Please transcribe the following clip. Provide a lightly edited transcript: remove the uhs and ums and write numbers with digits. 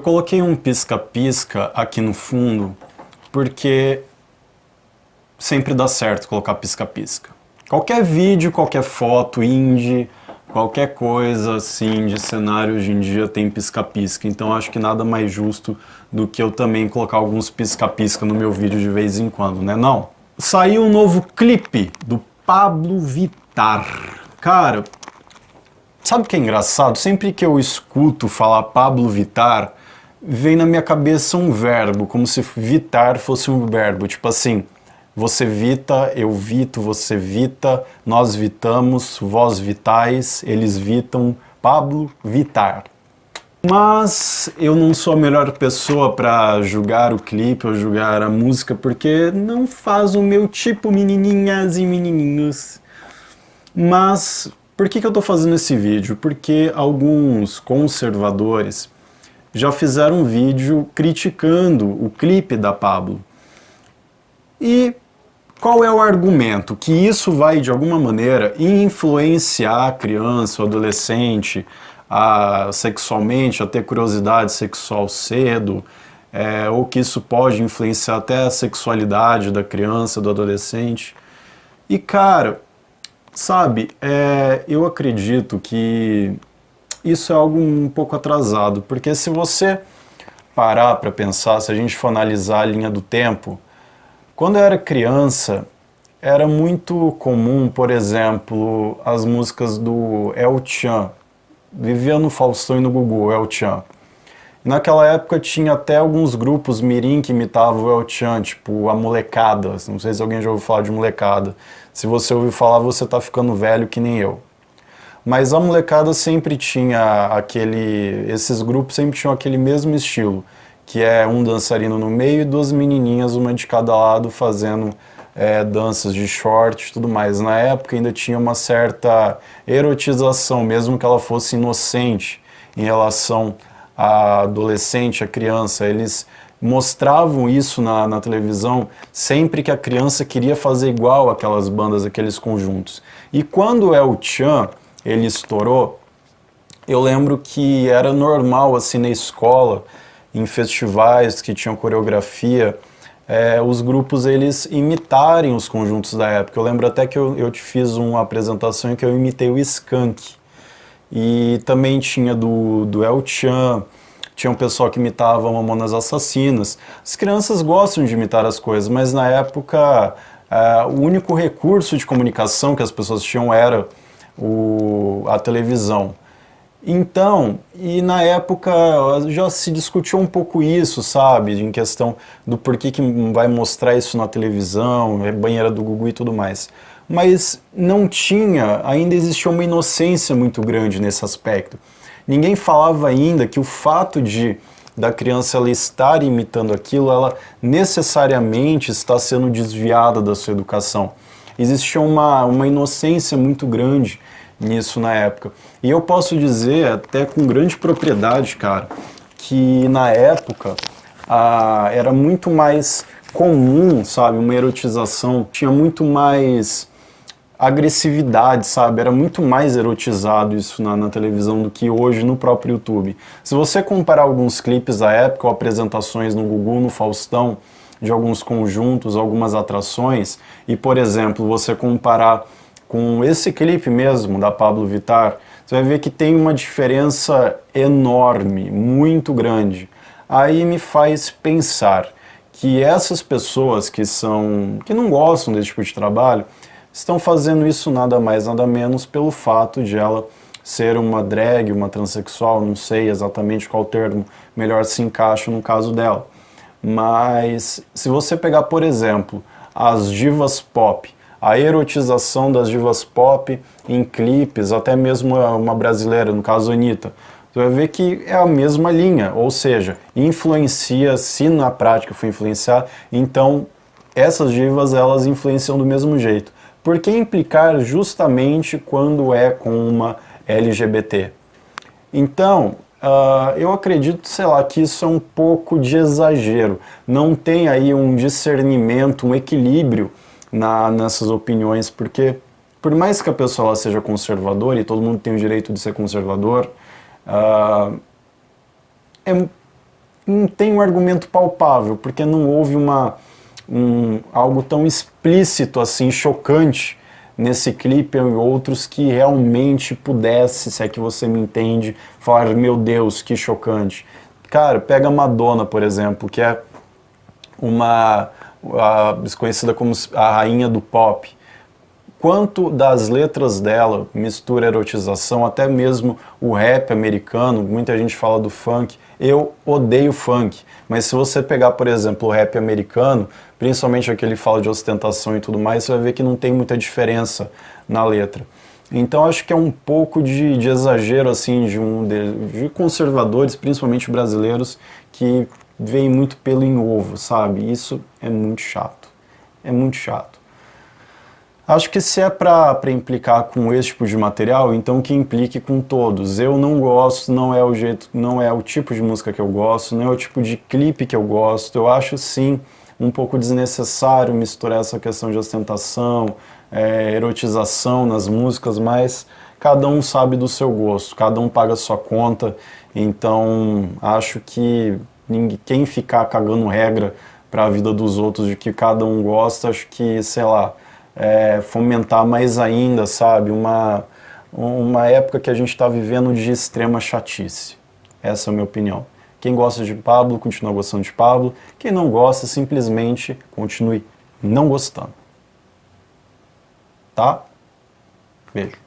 Coloquei um pisca-pisca aqui no fundo porque sempre dá certo colocar pisca-pisca. Qualquer vídeo, qualquer foto indie, qualquer coisa assim de cenário hoje em dia tem pisca-pisca. Então acho que nada mais justo do que eu também colocar alguns pisca-pisca no meu vídeo de vez em quando, né não? Saiu um novo clipe do Pablo Vittar. Cara, sabe o que é engraçado? Sempre que eu escuto falar Pablo Vittar, vem na minha cabeça um verbo, como se vitar fosse um verbo. Tipo assim, você vita, eu vito, você vita, nós vitamos, vós vitais, eles vitam, Pablo Vittar. Mas eu não sou a melhor pessoa para julgar o clipe ou julgar a música, porque não faz o meu tipo, menininhas e menininhos. Mas por que eu tô fazendo esse vídeo? Porque alguns conservadores já fizeram um vídeo criticando o clipe da Pablo. E qual é o argumento? Que isso vai, de alguma maneira, influenciar a criança, o adolescente, sexualmente, a ter curiosidade sexual cedo, ou que isso pode influenciar até a sexualidade da criança, do adolescente. E, cara, sabe, eu acredito que isso é algo um pouco atrasado, porque se você parar para pensar, se a gente for analisar a linha do tempo, quando eu era criança, era muito comum, por exemplo, as músicas do El Chan, vivia no Faustão e no Gugu, El Chan. Naquela época tinha até alguns grupos mirim que imitavam o El Chan, tipo a Molecada, não sei se alguém já ouviu falar de Molecada. Se você ouviu falar, você tá ficando velho que nem eu. Mas a molecada sempre tinha esses grupos sempre tinham aquele mesmo estilo, que é um dançarino no meio e duas menininhas, uma de cada lado, fazendo danças de short e tudo mais. Na época ainda tinha uma certa erotização, mesmo que ela fosse inocente em relação à adolescente, à criança. Eles mostravam isso na televisão sempre que a criança queria fazer igual aquelas bandas, aqueles conjuntos. E quando o El Chan ele estourou, eu lembro que era normal, assim, na escola, em festivais que tinham coreografia, os grupos, eles imitarem os conjuntos da época. Eu lembro até que eu te fiz uma apresentação em que eu imitei o Skank. E também tinha do El Chan, tinha um pessoal que imitava Mamonas Assassinas. As crianças gostam de imitar as coisas, mas na época o único recurso de comunicação que as pessoas tinham era a televisão. Então, e na época já se discutiu um pouco isso, sabe, em questão do porquê que vai mostrar isso na televisão, banheira do Gugu e tudo mais. Mas não tinha, ainda existia uma inocência muito grande nesse aspecto. Ninguém falava ainda que o fato da criança ela estar imitando aquilo, ela necessariamente está sendo desviada da sua educação. Existia uma inocência muito grande nisso na época. E eu posso dizer, até com grande propriedade, cara, que na época era muito mais comum, sabe, uma erotização, tinha muito mais agressividade, sabe, era muito mais erotizado isso na televisão do que hoje no próprio YouTube. Se você comparar alguns clipes da época ou apresentações no Gugu, no Faustão, de alguns conjuntos, algumas atrações, e, por exemplo, você comparar com esse clipe mesmo da Pablo Vittar, você vai ver que tem uma diferença enorme, muito grande. Aí me faz pensar que essas pessoas que não gostam desse tipo de trabalho, estão fazendo isso nada mais, nada menos pelo fato de ela ser uma drag, uma transexual, não sei exatamente qual termo melhor se encaixa no caso dela. Mas se você pegar, por exemplo, as divas pop, a erotização das divas pop em clipes, até mesmo uma brasileira, no caso a Anitta, você vai ver que é a mesma linha, ou seja, influencia, se na prática for influenciar, então essas divas elas influenciam do mesmo jeito. Por que implicar justamente quando é com uma LGBT? Então, eu acredito, sei lá, que isso é um pouco de exagero. Não tem aí um discernimento, um equilíbrio nessas opiniões, porque por mais que a pessoa ela seja conservadora, e todo mundo tem o direito de ser conservador, não tem um argumento palpável, porque não houve algo tão explícito assim, chocante nesse clipe e outros que realmente pudesse, se é que você me entende, falar, meu Deus, que chocante. Cara, pega Madonna, por exemplo, que é conhecida como a rainha do pop. Quanto das letras dela mistura erotização, até mesmo o rap americano, muita gente fala do funk, eu odeio funk, mas se você pegar, por exemplo, o rap americano, principalmente aquele que fala de ostentação e tudo mais, você vai ver que não tem muita diferença na letra. Então acho que é um pouco de exagero assim de conservadores, principalmente brasileiros, que veem muito pelo em ovo, sabe? Isso é muito chato. É muito chato. Acho que se é para implicar com esse tipo de material, então que implique com todos. Eu não gosto, não é o jeito, não é o tipo de música que eu gosto, não é o tipo de clipe que eu gosto. Eu acho sim um pouco desnecessário misturar essa questão de ostentação, erotização nas músicas, mas cada um sabe do seu gosto, cada um paga a sua conta, então acho que quem ficar cagando regra para a vida dos outros de que cada um gosta, acho que, sei lá, fomentar mais ainda, sabe, uma época que a gente está vivendo de extrema chatice. Essa é a minha opinião. Quem gosta de Pablo, continua gostando de Pablo. Quem não gosta, simplesmente continue não gostando. Tá? Beijo.